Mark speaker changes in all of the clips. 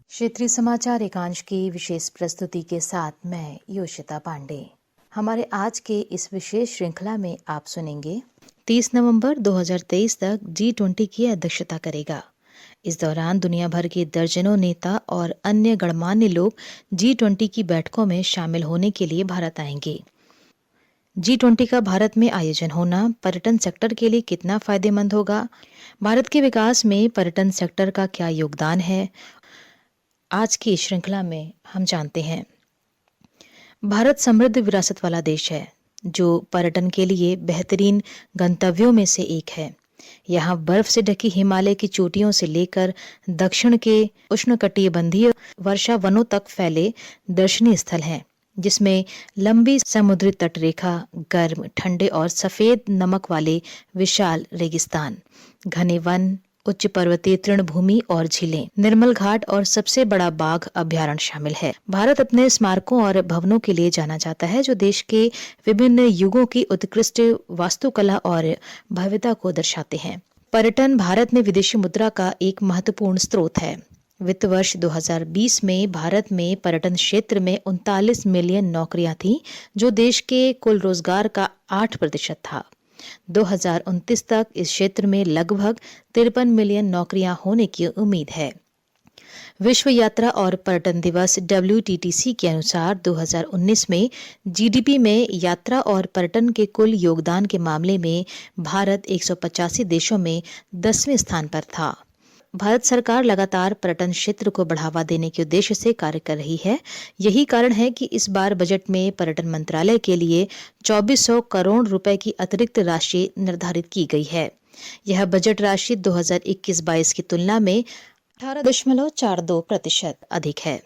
Speaker 1: क्षेत्रीय समाचार एकांश की विशेष प्रस्तुति के साथ मैं योशिता पांडे। हमारे आज के इस विशेष श्रृंखला में आप सुनेंगे 30 नवंबर 2023 तक G20 की अध्यक्षता करेगा। इस दौरान दुनिया भर के दर्जनों नेता और अन्य गणमान्य लोग G20 की बैठकों में शामिल होने के लिए भारत आएंगे। G20 का भारत में आयोजन होना पर्यटन सेक्टर के लिए कितना फायदेमंद होगा? भारत के विकास में पर्यटन सेक्टर का क्या योगदान है? आज की श्रृंखला में हम जानते हैं। भारत समृद्ध विरासत वाला देश है जो पर्यटन के लिए बेहतरीन गंतव्यों में से एक है। यहाँ बर्फ से ढकी हिमालय की चोटियों से लेकर दक्षिण के उष्णकटिबंधीय वर्षा वनों तक फैले दर्शनीय स्थल हैं, जिसमें लंबी समुद्री तटरेखा, गर्म, ठंडे और सफेद नमक वाले विशाल रेगिस्तान, घने वन, उच्च पर्वतीय तृणभूमि और झीलें, निर्मल घाट और सबसे बड़ा बाघ अभ्यारण्य शामिल है। भारत अपने स्मारकों और भवनों के लिए जाना जाता है जो देश के विभिन्न युगों की उत्कृष्ट वास्तुकला और भव्यता को दर्शाते हैं। पर्यटन भारत में विदेशी मुद्रा का एक महत्वपूर्ण स्रोत है। वित्त वर्ष 2020 में भारत में पर्यटन क्षेत्र में 39 मिलियन नौकरियां थीं, जो देश के कुल रोजगार का 8% था। 2029 तक इस क्षेत्र में लगभग 53 मिलियन नौकरियां होने की उम्मीद है। विश्व यात्रा और पर्यटन दिवस WTTC के अनुसार 2019 में GDP में यात्रा और पर्यटन के कुल योगदान के मामले में भारत 185 देशों में 10वें स्थान पर था। भारत सरकार लगातार पर्यटन क्षेत्र को बढ़ावा देने के उद्देश्य से कार्य कर रही है। यही कारण है कि इस बार बजट में पर्यटन मंत्रालय के लिए 2400 करोड़ रुपए की अतिरिक्त राशि निर्धारित की गई है। यह बजट राशि 2021-22 की तुलना में 18.42% अधिक है।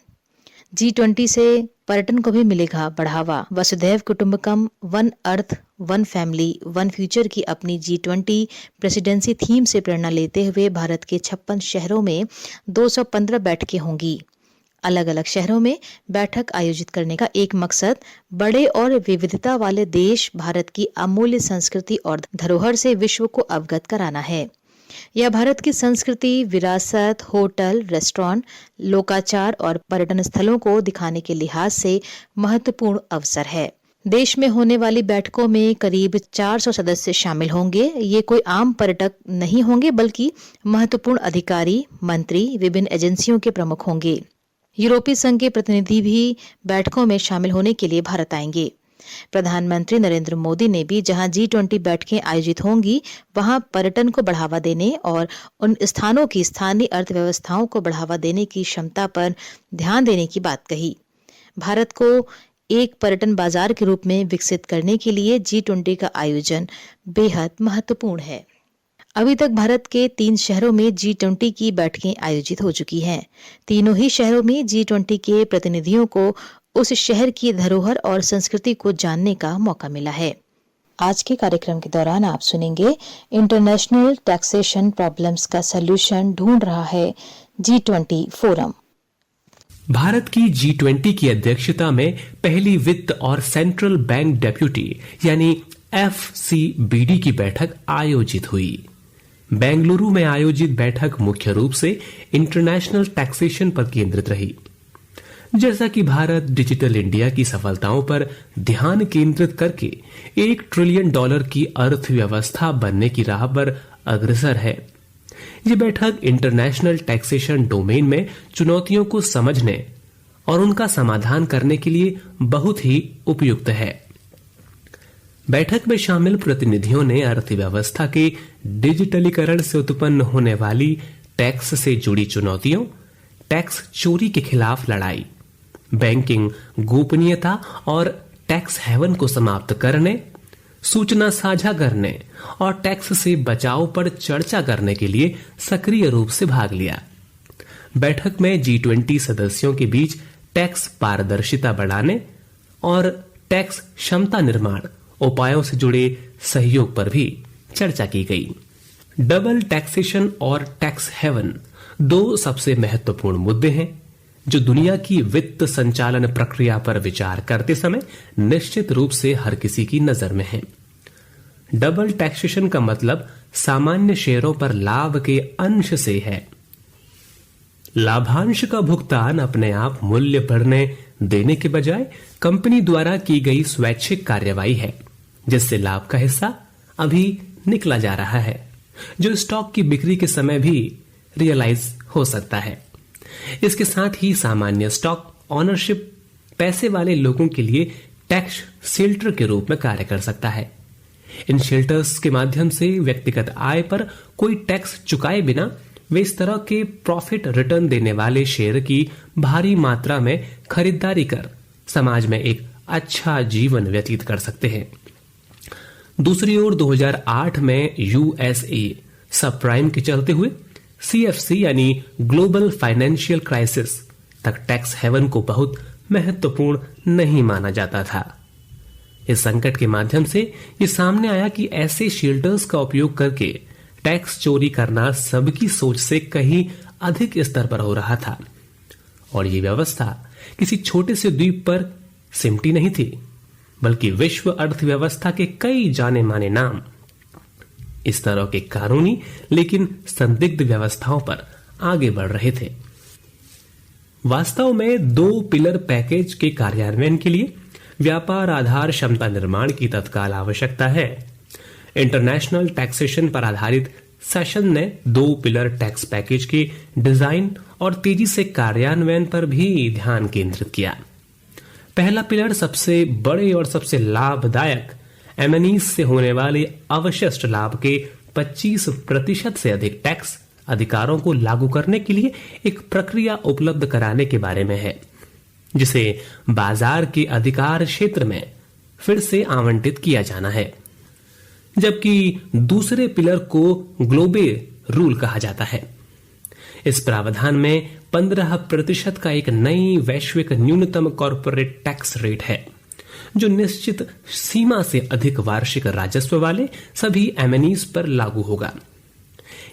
Speaker 1: G20 से पर्यटन को भी मिलेगा बढ़ावा। वसुधैव कुटुंबकम, one earth, one family, one future की अपनी G20 प्रेसिडेंसी थीम से प्रेरणा लेते हुए भारत के 56 शहरों में 215 बैठकें होंगी। अलग अलग शहरों में बैठक आयोजित करने का एक मकसद बड़े और विविधता वाले देश भारत की अमूल्य संस्कृति और धरोहर से विश्व को अवगत कराना है। यह भारत की संस्कृति, विरासत, होटल, रेस्टोरेंट, लोकाचार और पर्यटन स्थलों को दिखाने के लिहाज से महत्वपूर्ण अवसर है। देश में होने वाली बैठकों में करीब 400 सदस्य शामिल होंगे। ये कोई आम पर्यटक नहीं होंगे, बल्कि महत्वपूर्ण अधिकारी, मंत्री, विभिन्न एजेंसियों के प्रमुख होंगे। यूरोपीय संघ के प्रतिनिधि भी बैठकों में शामिल होने के लिए भारत आएंगे। प्रधानमंत्री नरेंद्र मोदी ने भी जहां G20 बैठकें आयोजित होंगी, वहां पर्यटन को बढ़ावा देने और उन स्थानों की स्थानीय अर्थव्यवस्थाओं को बढ़ावा देने की क्षमता पर ध्यान देने की बात कही। भारत को एक पर्यटन बाजार के रूप में विकसित करने के लिए G20 का आयोजन बेहद महत्वपूर्ण है। अभी तक भारत के 3 शहरों में G20 की बैठकें आयोजित हो चुकी हैं। तीनों ही शहरों में G20 के प्रतिनिधियों को उस शहर की धरोहर और संस्कृति को जानने का मौका मिला है। आज के कार्यक्रम के दौरान आप सुनेंगे इंटरनेशनल टैक्सेशन प्रॉब्लम्स का सलूशन ढूंढ रहा है G20 फोरम।
Speaker 2: भारत की G20 की अध्यक्षता में पहली वित्त और सेंट्रल बैंक डेप्यूटी यानी FCBD की बैठक आयोजित हुई। बेंगलुरु में आयोजित बैठक मुख्य रूप से इंटरनेशनल टैक्सेशन पर केंद्रित रही। जैसा कि भारत डिजिटल इंडिया की सफलताओं पर ध्यान केंद्रित करके $1 ट्रिलियन की अर्थव्यवस्था बनने की राह पर अग्रसर है, ये बैठक इंटरनेशनल टैक्सेशन डोमेन में चुनौतियों को समझने और उनका समाधान करने के लिए बहुत ही उपयुक्त है। बैठक में शामिल प्रतिनिधियों ने अर्थव्यवस्था के डिजिटलीकरण से उत्पन्न होने वाली टैक्स से जुड़ी चुनौतियों, टैक्स चोरी के खिलाफ लड़ाई, बैंकिंग गोपनीयता और टैक्स हेवन को समाप्त करने, सूचना साझा करने और टैक्स से बचाव पर चर्चा करने के लिए सक्रिय रूप से भाग लिया। बैठक में G20 सदस्यों के बीच टैक्स पारदर्शिता बढ़ाने और टैक्स क्षमता निर्माण उपायों से जुड़े सहयोग पर भी चर्चा की गई। डबल टैक्सेशन और टैक्स हेवन 2 सबसे महत्वपूर्ण मुद्दे हैं जो दुनिया की वित्त संचालन प्रक्रिया पर विचार करते समय निश्चित रूप से हर किसी की नजर में है। डबल टैक्सेशन का मतलब सामान्य शेयरों पर लाभ के अंश से है। लाभांश का भुगतान अपने आप मूल्य बढ़ने देने के बजाय कंपनी द्वारा की गई स्वैच्छिक कार्यवाही है, जिससे लाभ का हिस्सा अभी निकला जा रहा है, जो स्टॉक की बिक्री के समय भी रियलाइज हो सकता है। इसके साथ ही सामान्य स्टॉक ऑनरशिप पैसे वाले लोगों के लिए टैक्स शेल्टर के रूप में कार्य कर सकता है। इन शेल्टर्स के माध्यम से व्यक्तिगत आय पर कोई टैक्स चुकाए बिना वे इस तरह के प्रॉफिट रिटर्न देने वाले शेयर की भारी मात्रा में खरीदारी कर समाज में एक अच्छा जीवन व्यतीत कर सकते हैं। दूसरी ओर 2008 में यूएसए सब प्राइम के चलते हुए सीएफसी यानी ग्लोबल फाइनेंशियल क्राइसिस तक टैक्स हेवन को बहुत महत्वपूर्ण नहीं माना जाता था। इस संकट के माध्यम से ये सामने आया कि ऐसे शील्डर्स का उपयोग करके टैक्स चोरी करना सबकी सोच से कहीं अधिक स्तर पर हो रहा था, और ये व्यवस्था किसी छोटे से द्वीप पर सिमटी नहीं थी, बल्कि विश्व अर्थव्यवस्था के कई जाने माने नाम इस तरह के कानूनी लेकिन संदिग्ध व्यवस्थाओं पर आगे बढ़ रहे थे। वास्तव में 2 पिलर पैकेज के कार्यान्वयन के लिए व्यापार आधार क्षमता निर्माण की तत्काल आवश्यकता है। इंटरनेशनल टैक्सेशन पर आधारित सेशन ने 2 पिलर टैक्स पैकेज के डिजाइन और तेजी से कार्यान्वयन पर भी ध्यान केंद्रित किया। पहला पिलर सबसे बड़े और सबसे लाभदायक एमएनईज से होने वाले अवशिष्ट लाभ के 25% से अधिक टैक्स अधिकारों को लागू करने के लिए एक प्रक्रिया उपलब्ध कराने के बारे में है, जिसे बाजार के अधिकार क्षेत्र में फिर से आवंटित किया जाना है। जबकि दूसरे पिलर को ग्लोबे रूल कहा जाता है। इस प्रावधान में 15% का एक नई वैश्विक न्यूनतम कॉर्पोरेट टैक्स रेट है, जो निश्चित सीमा से अधिक वार्षिक राजस्व वाले सभी एमएनईज पर लागू होगा।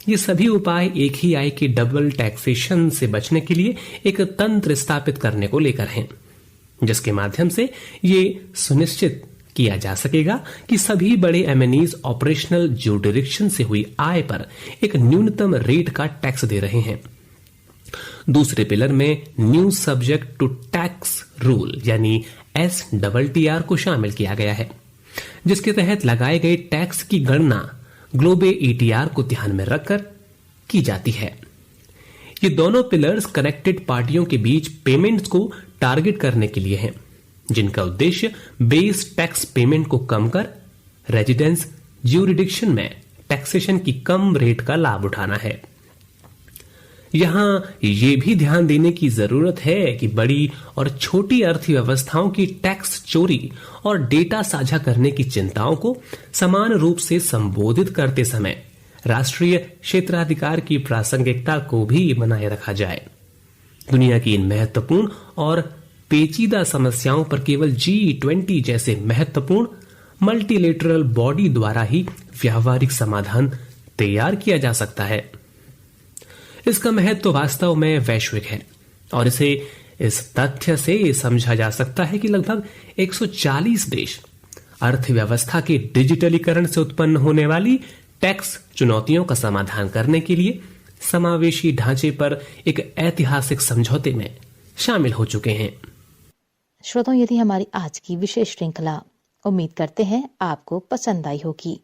Speaker 2: ये सभी उपाय एक ही आय के डबल टैक्सेशन से बचने के लिए एक तंत्र स्थापित करने को लेकर हैं, जिसके माध्यम से ये सुनिश्चित किया जा सकेगा कि सभी बड़े एमएनईज ऑपरेशनल ज्यूरिडिक्शन से हुई आय पर एक न्यूनतम रेट का टैक्स दे रहे हैं। दूसरे पिलर में new subject to tax rule यानी STTR को शामिल किया गया है, जिसके तहत लगाए गए टैक्स की गणना ग्लोबे ETR को ध्यान में रखकर की जाती है। ये दोनों पिलर्स कनेक्टेड पार्टियों के बीच पेमेंट्स को टारगेट करने के लिए हैं, जिनका उद्देश्य बेस टैक्स पेमेंट को कम कर रेजिडेंस ज्यूरिडिक्शन में टैक्सेशन की कम रेट का लाभ उठाना है। यहां यह भी ध्यान देने की जरूरत है कि बड़ी और छोटी अर्थव्यवस्थाओं की टैक्स चोरी और डेटा साझा करने की चिंताओं को समान रूप से संबोधित करते समय राष्ट्रीय क्षेत्राधिकार की प्रासंगिकता को भी बनाए रखा जाए। दुनिया की इन महत्वपूर्ण और पेचीदा समस्याओं पर केवल G20 जैसे महत्वपूर्ण मल्टीलेटरल बॉडी द्वारा ही व्यावहारिक समाधान तैयार किया जा सकता है। इसका महत्व वास्तव में वैश्विक है और इसे इस तथ्य से समझा जा सकता है कि लगभग 140 देश अर्थव्यवस्था के डिजिटलीकरण से उत्पन्न होने वाली टैक्स चुनौतियों का समाधान करने के लिए समावेशी ढांचे पर एक ऐतिहासिक समझौते में शामिल हो चुके हैं।
Speaker 1: श्रोताओं, यदि हमारी आज की विशेष श्रृंखला उम्मीद करते हैं आपको पसंद आई होगी।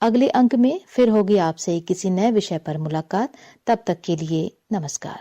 Speaker 1: अगले अंक में फिर होगी आपसे किसी नए विषय पर मुलाकात। तब तक के लिए नमस्कार।